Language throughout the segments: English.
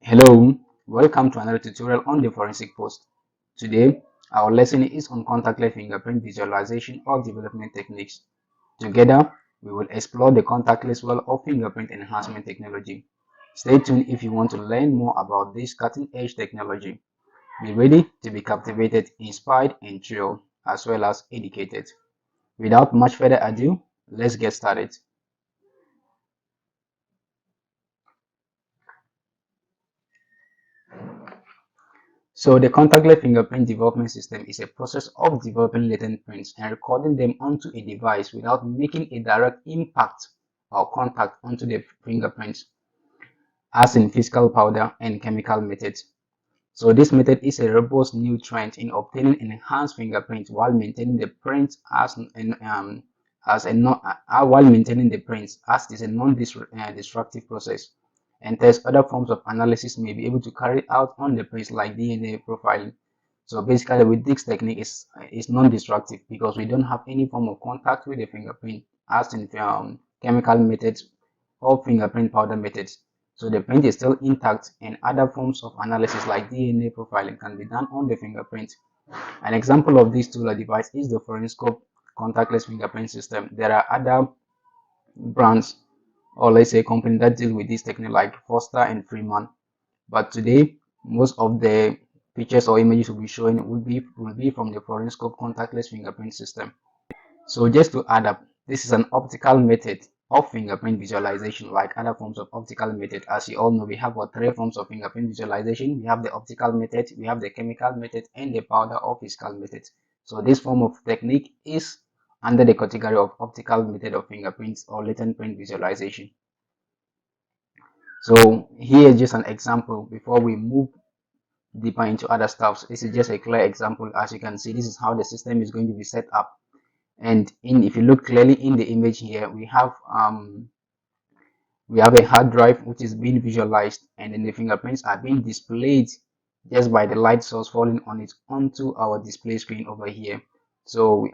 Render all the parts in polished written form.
Hello, welcome to another tutorial on the Forensic Post. Today, our lesson is on contactless fingerprint visualization or development techniques. Together, we will explore the contactless world of fingerprint enhancement technology. Stay tuned if you want to learn more about this cutting-edge technology. Be ready to be captivated, inspired, and thrilled, as well as educated. Without much further ado, let's get started. So the contactless fingerprint development system is a process of developing latent prints and recording them onto a device without making a direct impact or contact onto the fingerprints, as in physical powder and chemical methods. So this method is a robust new trend in obtaining enhanced fingerprints while maintaining the prints while maintaining the prints as it is a non-destructive process. And thus other forms of analysis may be able to carry out on the prints like DNA profiling. So basically with this technique is non-destructive because we don't have any form of contact with the fingerprint as in chemical methods or fingerprint powder methods. So the print is still intact and other forms of analysis like DNA profiling can be done on the fingerprint. An example of this tool or device is the ForenScope contactless fingerprint system. There are other brands or let's say companies that deal with this technique like Foster and Freeman. But today, most of the pictures or images we'll be showing will be from the ForenScope contactless fingerprint system. So just to add up, this is an optical method of fingerprint visualization like other forms of optical method. As you all know, we have three forms of fingerprint visualization. We have the optical method, we have the chemical method, and the powder or physical method. So this form of technique is under the category of optical method of fingerprints or latent print visualization. So here is just an example before we move deeper into other stuff. This is just a clear example. As you can see, this is how the system is going to be set up. And if you look clearly in the image here, we have a hard drive which is being visualized, and then the fingerprints are being displayed just by the light source falling on it onto our display screen over here. So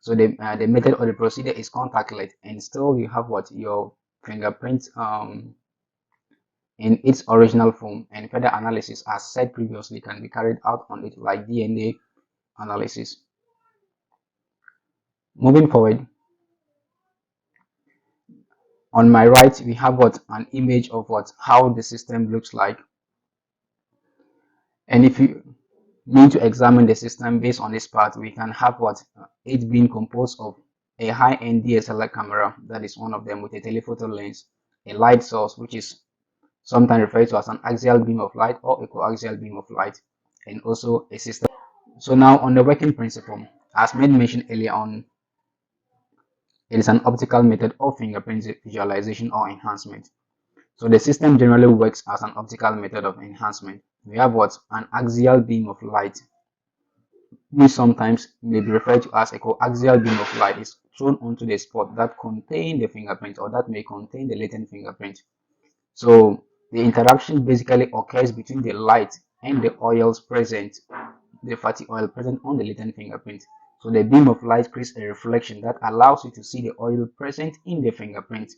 the method or the procedure is contactless, and still you have your fingerprint in its original form, and further analysis as said previously can be carried out on it like DNA analysis. Moving forward, on my right we have an image of how the system looks like, and if you need to examine the system based on this part, we can have it being composed of a high-end DSLR camera, that is one of them, with a telephoto lens, a light source which is sometimes referred to as an axial beam of light or a coaxial beam of light, and also a system. So now on the working principle, as made mentioned earlier on, it is an optical method of fingerprint visualization or enhancement. So the system generally works as an optical method of enhancement. We have an axial beam of light, which sometimes may be referred to as a coaxial beam of light, is thrown onto the spot that contain the fingerprint or that may contain the latent fingerprint. So the interaction basically occurs between the light and the oils present, the fatty oil present on the latent fingerprint. So the beam of light creates a reflection that allows you to see the oil present in the fingerprint.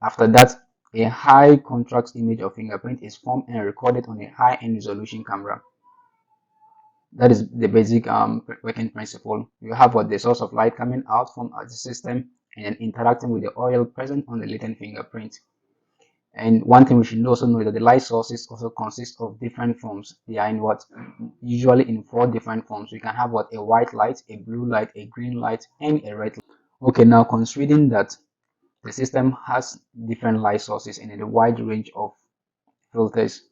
After that, a high contrast image of fingerprint is formed and recorded on a high-end resolution camera. That is the basic working principle. You have the source of light coming out from the system and then interacting with the oil present on the latent fingerprint. And one thing we should also know is that the light sources also consist of different forms. They are usually in 4 different forms. We can have a white light, a blue light, a green light, and a red light. Okay, now considering that the system has different light sources and a wide range of filters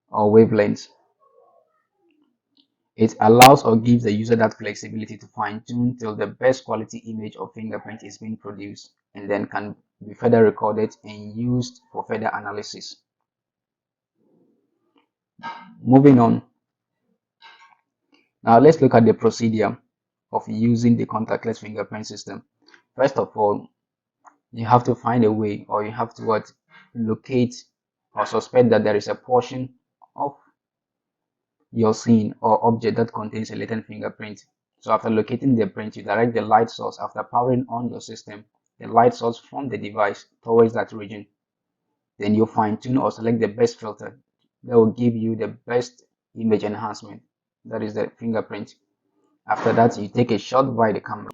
or wavelengths, it allows or gives the user that flexibility to fine-tune till the best quality image of fingerprint is being produced and then can be further recorded and used for further analysis. Moving on. Now let's look at the procedure of using the contactless fingerprint system. First of all, you have to find a way, or you have to locate or suspect that there is a portion of your scene or object that contains a latent fingerprint. So after locating the print, you direct the light source after powering on your system, the light source from the device towards that region. Then you fine tune or select the best filter that will give you the best image enhancement, that is the fingerprint. After that, you take a shot by the camera.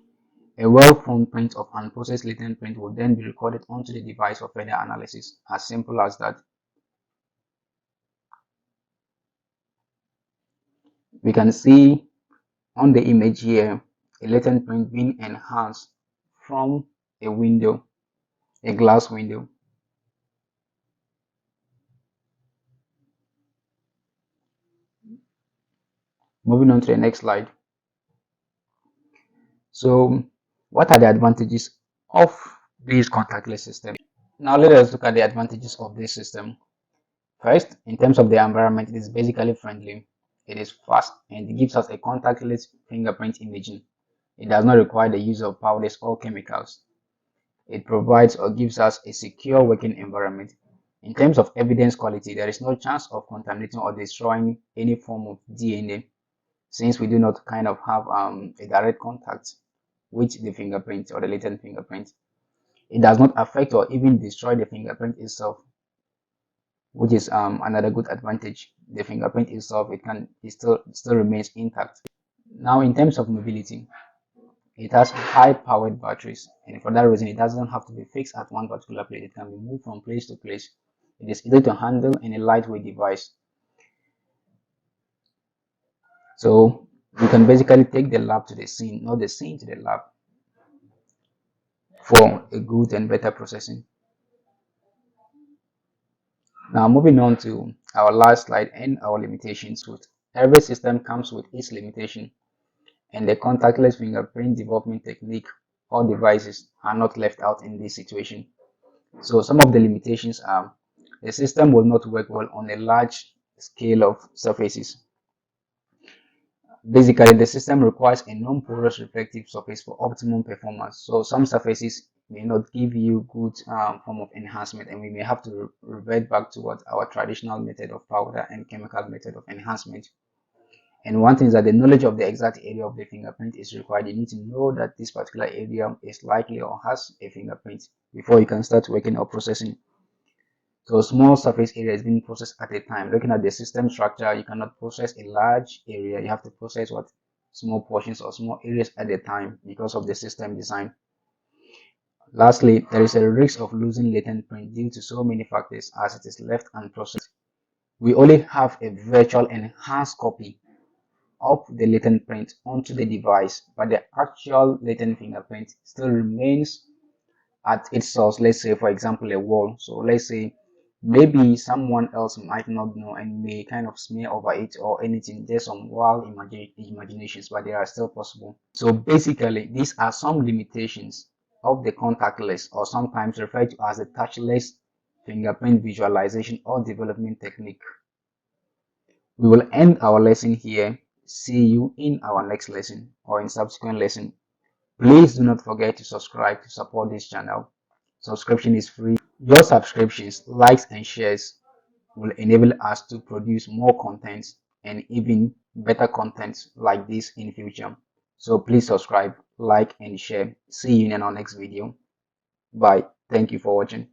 A well-formed print of unprocessed latent print will then be recorded onto the device for further analysis. As simple as that. We can see on the image here a latent print being enhanced from a window, a glass window. Moving on to the next slide. So, what are the advantages of this contactless system? Now, let us look at the advantages of this system. First, in terms of the environment, it is basically friendly. It is fast and it gives us a contactless fingerprint imaging. It does not require the use of powders or chemicals. It provides or gives us a secure working environment. In terms of evidence quality, there is no chance of contaminating or destroying any form of DNA, since we do not kind of have a direct contact with the fingerprint or the latent fingerprint. It does not affect or even destroy the fingerprint itself, which is another good advantage. The fingerprint itself, it still remains intact. Now, in terms of mobility, it has high-powered batteries, and for that reason, it doesn't have to be fixed at one particular place. It can be moved from place to place. It is easy to handle and a lightweight device. So you can basically take the lab to the scene, not the scene to the lab, for a good and better processing. Now, moving on to our last slide and our limitations. Every system comes with its limitation, and the contactless fingerprint development technique or devices are not left out in this situation. So some of the limitations are the system will not work well on a large scale of surfaces. Basically, the system requires a non-porous reflective surface for optimum performance. So some surfaces may not give you good form of enhancement, and we may have to revert back to what our traditional method of powder and chemical method of enhancement. And one thing is that the knowledge of the exact area of the fingerprint is required. You need to know that this particular area is likely or has a fingerprint before you can start working or processing. So small surface area is being processed at a time. Looking at the system structure, you cannot process a large area. You have to process what small portions or small areas at a time because of the system design. Lastly, there is a risk of losing latent print due to so many factors as it is left unprocessed. We only have a virtual enhanced copy of the latent print onto the device, but the actual latent fingerprint still remains at its source. Let's say, for example, a wall. So let's say maybe someone else might not know and may kind of smear over it or anything. There's some wild imaginations, but they are still possible. So basically, these are some limitations of the contactless, or sometimes referred to as the touchless fingerprint visualization or development technique. We will end our lesson here. See you in our next lesson or in subsequent lesson. Please do not forget to subscribe to support this channel. Subscription is free. Your subscriptions, likes, and shares will enable us to produce more content and even better content like this in future. So please subscribe, like, and share. See you in our next video. Bye. Thank you for watching.